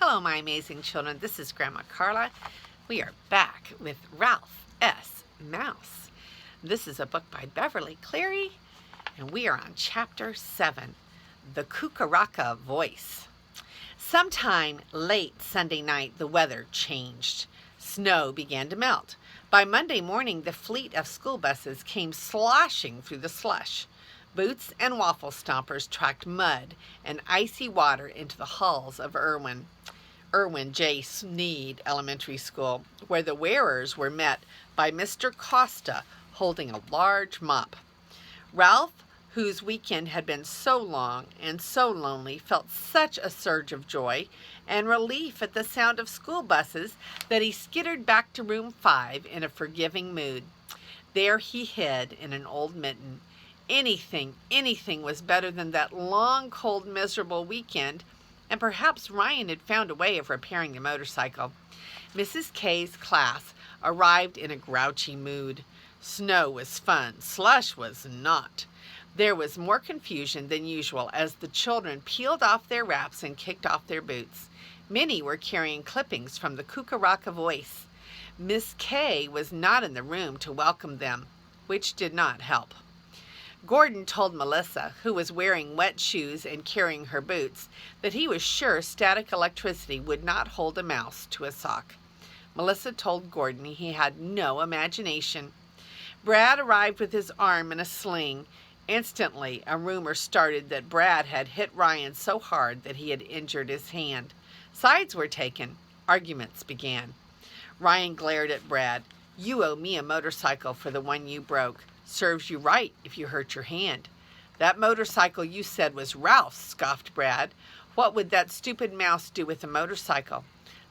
Hello, my amazing children. This is Grandma Carla. We are back with Ralph S. Mouse. This is a book by Beverly, Cleary, and we are on Chapter 7, The Cucaracha Voice. Sometime late Sunday night, the weather changed. Snow began to melt. By Monday morning, the fleet of school buses came sloshing through the slush. Boots and waffle stompers tracked mud and icy water into the halls of Irwin J. Sneed Elementary School, where the wearers were met by Mr. Costa holding a large mop. Ralph, whose weekend had been so long and so lonely, felt such a surge of joy and relief at the sound of school buses that he skittered back to room 5 in a forgiving mood. There he hid in an old mitten. Anything was better than that long, cold, miserable weekend, and perhaps Ryan had found a way of repairing the motorcycle. Mrs. K's class arrived in a grouchy mood. Snow was fun, slush was not. There was more confusion than usual as the children peeled off their wraps and kicked off their boots. Many were carrying clippings from the Cucaracha Voice. Miss K was not in the room to welcome them, which did not help. Gordon told Melissa, who was wearing wet shoes and carrying her boots, that he was sure static electricity would not hold a mouse to a sock. Melissa told Gordon he had no imagination. Brad arrived with his arm in a sling. Instantly, a rumor started that Brad had hit Ryan so hard that he had injured his hand. Sides were taken. Arguments began. Ryan glared at Brad. "You owe me a motorcycle for the one you broke. Serves you right if you hurt your hand." "That motorcycle you said was Ralph's," scoffed Brad. "What would that stupid mouse do with a motorcycle?"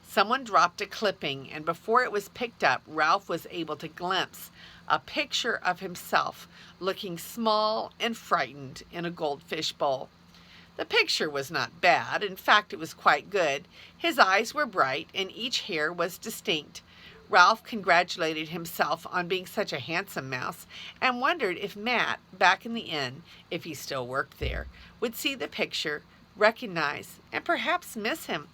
Someone dropped a clipping, and before it was picked up, Ralph was able to glimpse a picture of himself looking small and frightened in a goldfish bowl. The picture was not bad. In fact, it was quite good. His eyes were bright, and each hair was distinct. Ralph congratulated himself on being such a handsome mouse and wondered if Matt, back in the inn, if he still worked there, would see the picture, recognize, and perhaps miss him.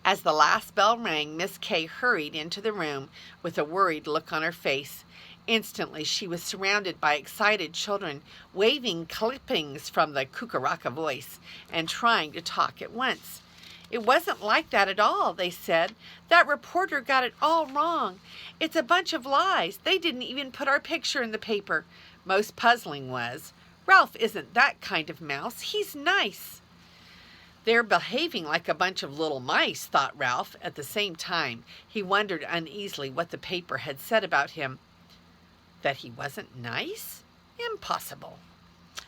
As the last bell rang, Miss K hurried into the room with a worried look on her face. Instantly, she was surrounded by excited children, waving clippings from the Cucaracha Voice and trying to talk at once. "It wasn't like that at all," they said. "That reporter got it all wrong. It's a bunch of lies. They didn't even put our picture in the paper." Most puzzling was, Ralph isn't that kind of mouse. He's nice. "They're behaving like a bunch of little mice," thought Ralph. At the same time, he wondered uneasily what the paper had said about him. That he wasn't nice? Impossible.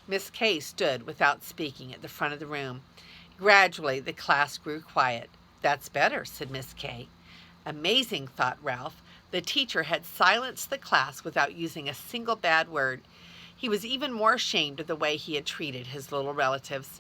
Miss K stood without speaking at the front of the room. Gradually, the class grew quiet. "That's better," said Miss K. Amazing, thought Ralph. The teacher had silenced the class without using a single bad word. He was even more ashamed of the way he had treated his little relatives.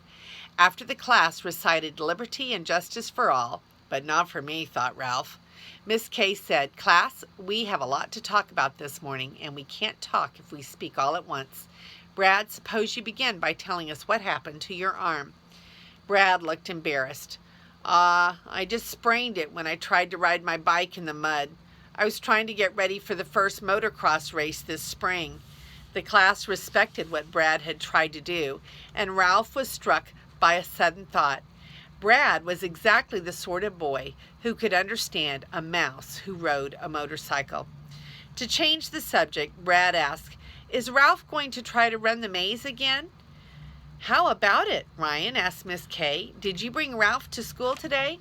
After the class recited liberty and justice for all, but not for me, thought Ralph, Miss K said, "Class, we have a lot to talk about this morning, and we can't talk if we speak all at once. Brad, suppose you begin by telling us what happened to your arm." Brad looked embarrassed. I just sprained it when I tried to ride my bike in the mud. I was trying to get ready for the first motocross race this spring." The class respected what Brad had tried to do, and Ralph was struck by a sudden thought. Brad was exactly the sort of boy who could understand a mouse who rode a motorcycle. To change the subject, Brad asked, "Is Ralph going to try to run the maze again?" "How about it, Ryan?" asked Miss K. "Did you bring Ralph to school today?"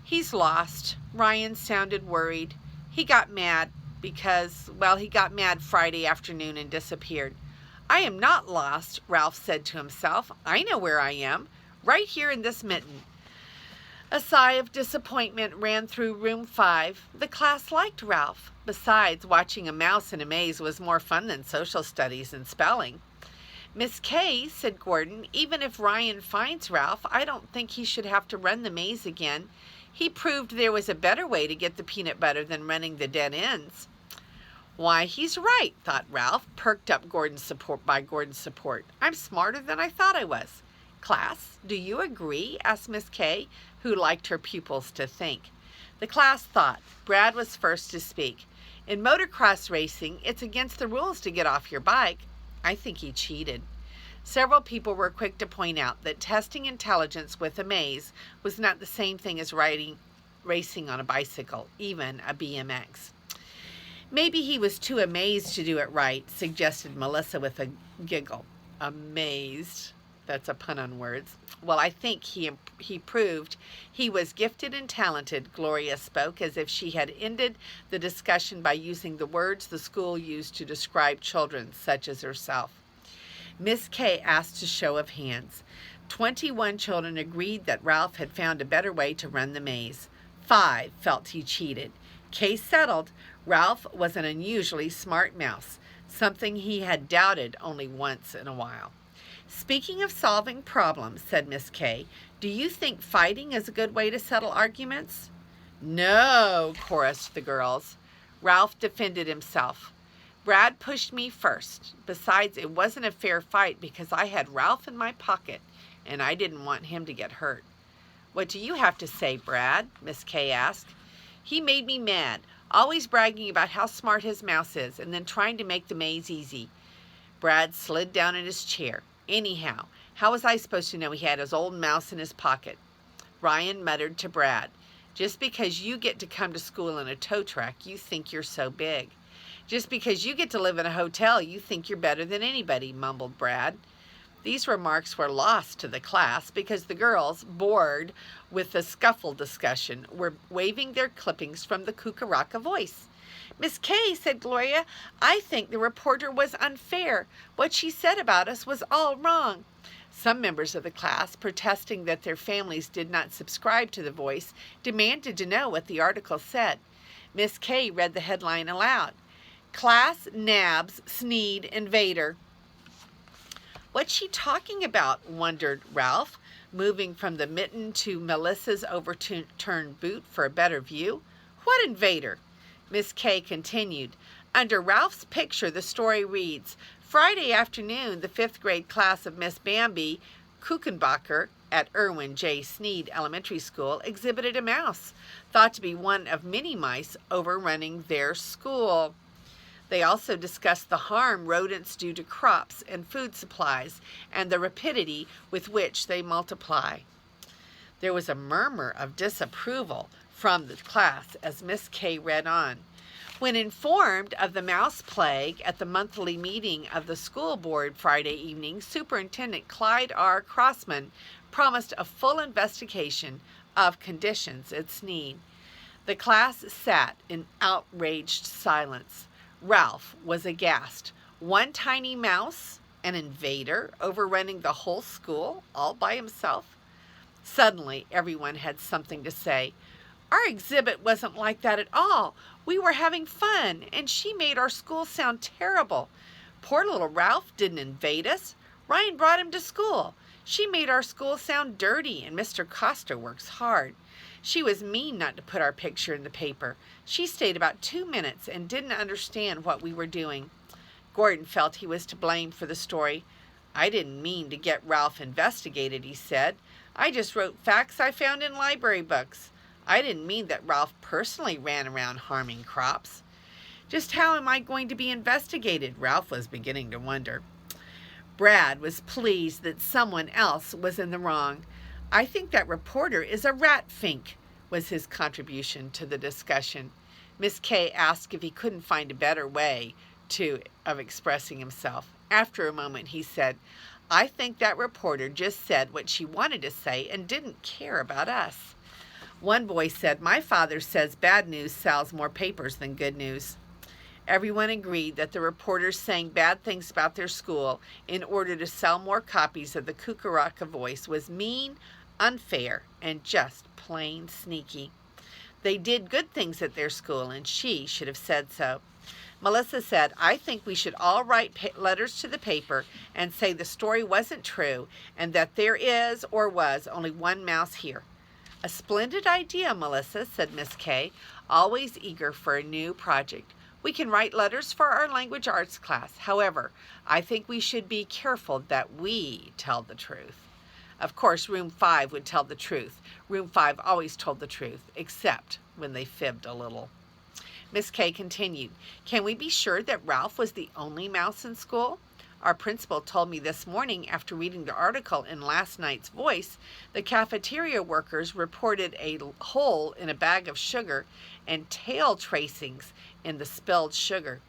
"He's lost." Ryan sounded worried. "He got mad because, he got mad Friday afternoon and disappeared." "I am not lost," Ralph said to himself. "I know where I am, right here in this mitten." A sigh of disappointment ran through room 5. The class liked Ralph. Besides, watching a mouse in a maze was more fun than social studies and spelling. "Miss K," said Gordon, "even if Ryan finds Ralph, I don't think he should have to run the maze again. He proved there was a better way to get the peanut butter than running the dead ends." "Why, he's right," thought Ralph, perked up by Gordon's support. "I'm smarter than I thought I was. Class, do you agree? Asked Miss K, who liked her pupils to think. The class thought. Brad was first to speak. In motocross racing, it's against the rules to get off your bike. I think he cheated. Several people were quick to point out that testing intelligence with a maze was not the same thing as racing on a bicycle, even a BMX. Maybe he was too amazed to do it right, suggested Melissa with a giggle. Amazed. That's a pun on words. Well, I think he proved he was gifted and talented, Gloria spoke, as if she had ended the discussion by using the words the school used to describe children, such as herself. Miss K asked a show of hands. 21 children agreed that Ralph had found a better way to run the maze. 5 felt he cheated. Case settled. Ralph was an unusually smart mouse, something he had doubted only once in a while. Speaking of solving problems, said Miss K, do you think fighting is a good way to settle arguments? No, chorused the girls. Ralph defended himself. Brad pushed me first. Besides, it wasn't a fair fight because I had Ralph in my pocket, and I didn't want him to get hurt. What do you have to say, Brad? Miss K asked. He made me mad, always bragging about how smart his mouse is and then trying to make the maze easy. Brad slid down in his chair. Anyhow, how was I supposed to know he had his old mouse in his pocket? Ryan muttered to Brad, just because you get to come to school in a tow truck, you think you're so big. Just because you get to live in a hotel, you think you're better than anybody, mumbled Brad. These remarks were lost to the class because the girls, bored with the scuffle discussion, were waving their clippings from the Cucaracha Voice. Miss K, said Gloria, I think the reporter was unfair. What she said about us was all wrong. Some members of the class, protesting that their families did not subscribe to the Voice, demanded to know what the article said. Miss K read the headline aloud. Class nabs Sneed Invader. What's she talking about? Wondered Ralph, moving from the mitten to Melissa's overturned boot for a better view. What invader? Miss K continued. Under Ralph's picture, the story reads, Friday afternoon, the 5th grade class of Miss Bambi Kuchenbacher at Irwin J. Sneed Elementary School exhibited a mouse, thought to be one of many mice overrunning their school. They also discussed the harm rodents do to crops and food supplies and the rapidity with which they multiply. There was a murmur of disapproval from the class as Miss K read on. When informed of the mouse plague at the monthly meeting of the school board Friday evening, Superintendent Clyde R. Crossman promised a full investigation of conditions at Sneed. The class sat in outraged silence. Ralph was aghast. One tiny mouse, an invader, overrunning the whole school all by himself? Suddenly, everyone had something to say. Our exhibit wasn't like that at all. We were having fun, and she made our school sound terrible. Poor little Ralph didn't invade us. Ryan brought him to school. She made our school sound dirty, and Mr. Costa works hard. She was mean not to put our picture in the paper. She stayed about 2 minutes and didn't understand what we were doing. Gordon felt he was to blame for the story. I didn't mean to get Ralph investigated, he said. I just wrote facts I found in library books. I didn't mean that Ralph personally ran around harming crops. Just how am I going to be investigated? Ralph was beginning to wonder. Brad was pleased that someone else was in the wrong. I think that reporter is a rat fink, was his contribution to the discussion. Miss K asked if he couldn't find a better way of expressing himself. After a moment, he said, I think that reporter just said what she wanted to say and didn't care about us. One boy said, my father says bad news sells more papers than good news. Everyone agreed that the reporters saying bad things about their school in order to sell more copies of the Cucaracha Voice was mean, unfair, and just plain sneaky. They did good things at their school, and she should have said so. Melissa said, I think we should all write letters to the paper and say the story wasn't true and that there is or was only one mouse here. A splendid idea, Melissa, said Miss K, always eager for a new project. We can write letters for our language arts class. However, I think we should be careful that we tell the truth. Of course, room 5 would tell the truth. Room 5 always told the truth, except when they fibbed a little. Miss Kay continued, "Can we be sure that Ralph was the only mouse in school? Our principal told me this morning after reading the article in last night's Voice, the cafeteria workers reported a hole in a bag of sugar and tail tracings in the spilled sugar.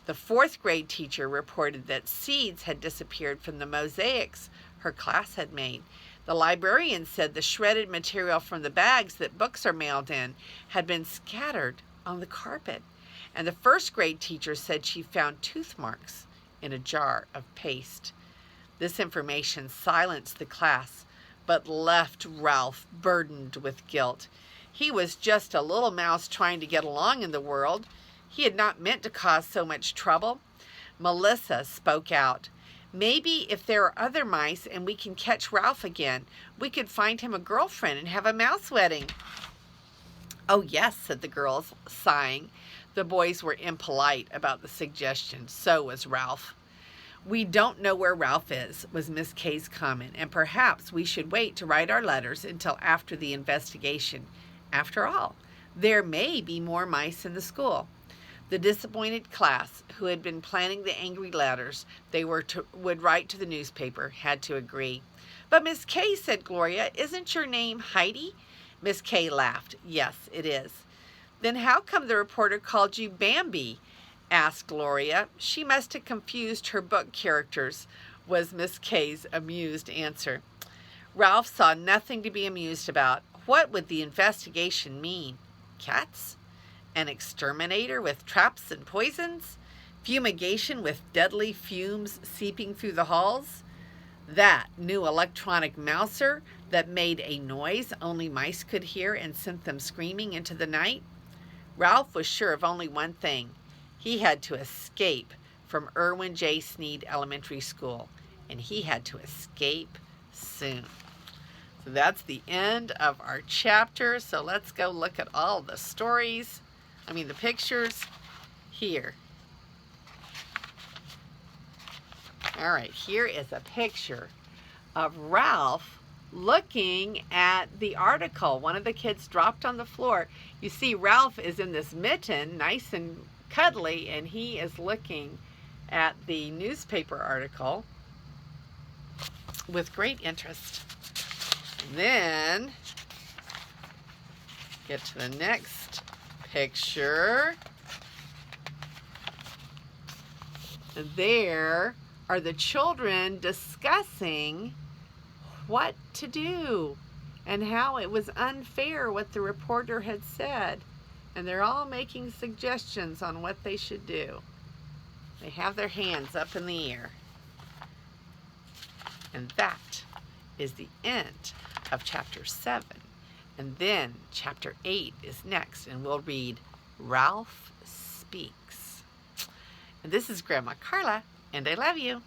The 4th grade teacher reported that seeds had disappeared from the mosaics her class had made. The librarian said the shredded material from the bags that books are mailed in had been scattered on the carpet. And the 1st grade teacher said she found tooth marks in a jar of paste." This information silenced the class, but left Ralph burdened with guilt. He was just a little mouse trying to get along in the world. He had not meant to cause so much trouble. Melissa spoke out. "Maybe if there are other mice and we can catch Ralph again, we could find him a girlfriend and have a mouse wedding." "Oh, yes," said the girls, sighing. The boys were impolite about the suggestion. So was Ralph. "We don't know where Ralph is," was Miss Kay's comment, "and perhaps we should wait to write our letters until after the investigation. After all, there may be more mice in the school." The disappointed class, who had been planning the angry letters they would write to the newspaper, had to agree. "But Miss Kay," said Gloria, "isn't your name Heidi?" Miss Kay laughed. "Yes, it is." "Then how come the reporter called you Bambi?" asked Gloria. "She must have confused her book characters," was Miss Kay's amused answer. Ralph saw nothing to be amused about. What would the investigation mean? Cats? An exterminator with traps and poisons? Fumigation with deadly fumes seeping through the halls? That new electronic mouser that made a noise only mice could hear and sent them screaming into the night? Ralph was sure of only one thing. He had to escape from Irwin J. Sneed Elementary School, and he had to escape soon. So that's the end of our chapter. So let's go look at all the the pictures here. All right, here is a picture of Ralph looking at the article. One of the kids dropped on the floor. You see Ralph is in this mitten, nice and cuddly, and he is looking at the newspaper article with great interest. And then get to the next picture. There are the children discussing what to do and how it was unfair what the reporter had said. And they're all making suggestions on what they should do. They have their hands up in the air. And that is the end of chapter 7. And then chapter 8 is next, and we'll read Ralph Speaks. And this is Grandma Carla, and I love you.